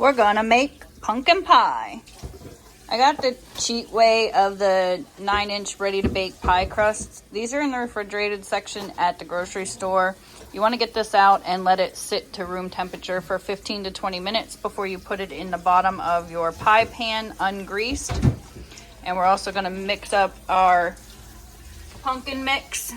we're gonna make pumpkin pie. I got the cheat way of the 9-inch ready to bake pie crusts. These are in the refrigerated section at the grocery store. You want to get this out and let it sit to room temperature for 15 to 20 minutes before you put it in the bottom of your pie pan ungreased. And we're also going to mix up our pumpkin mix,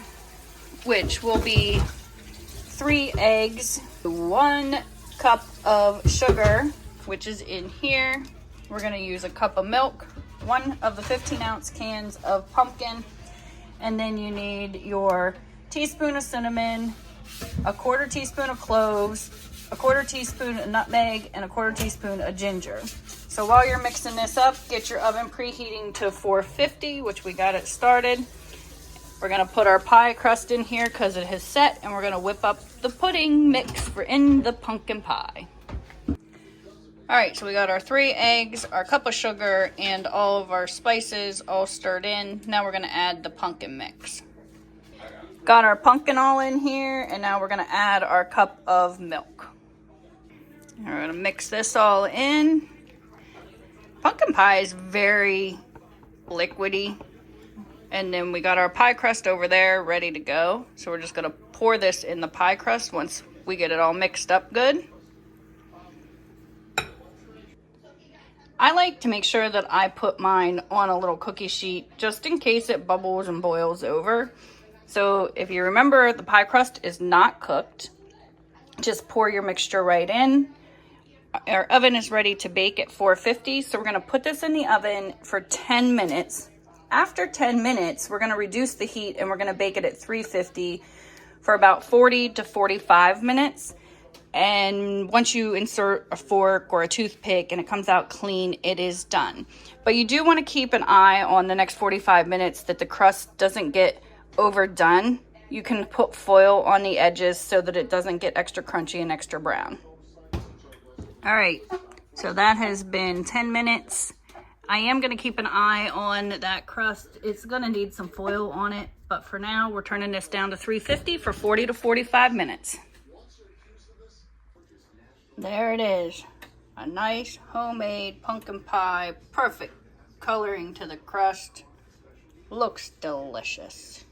which will be 3 eggs, 1 cup of sugar, which is in here. We're going to use a cup of milk, 1 of the 15-ounce cans of pumpkin, and then you need your teaspoon of cinnamon, a 1/4 teaspoon of cloves, a 1/4 teaspoon of nutmeg, and a 1/4 teaspoon of ginger. So while you're mixing this up, get your oven preheating to 450, which we got it started. We're going to put our pie crust in here because it has set, and we're going to whip up the pudding mix for in the pumpkin pie. Alright, so we got our 3 eggs, our cup of sugar, and all of our spices all stirred in. Now we're going to add the pumpkin mix. Got our pumpkin all in here, and now we're going to add our cup of milk. And we're going to mix this all in. Pumpkin pie is very liquidy. And then we got our pie crust over there ready to go. So we're just going to pour this in the pie crust once we get it all mixed up good. I like to make sure that I put mine on a little cookie sheet just in case it bubbles and boils over. So if you remember, the pie crust is not cooked. Just pour your mixture right in. Our oven is ready to bake at 450. So we're going to put this in the oven for 10 minutes. After 10 minutes, we're going to reduce the heat and we're going to bake it at 350 for about 40 to 45 minutes. And once you insert a fork or a toothpick and it comes out clean, it is done. But you do want to keep an eye on the next 45 minutes that the crust doesn't get overdone. You can put foil on the edges so that it doesn't get extra crunchy and extra brown. All right, so that has been 10 minutes. I am going to keep an eye on that crust. It's going to need some foil on it, but for now, we're turning this down to 350 for 40 to 45 minutes. There it is, a nice homemade pumpkin pie, perfect coloring to the crust. Looks delicious.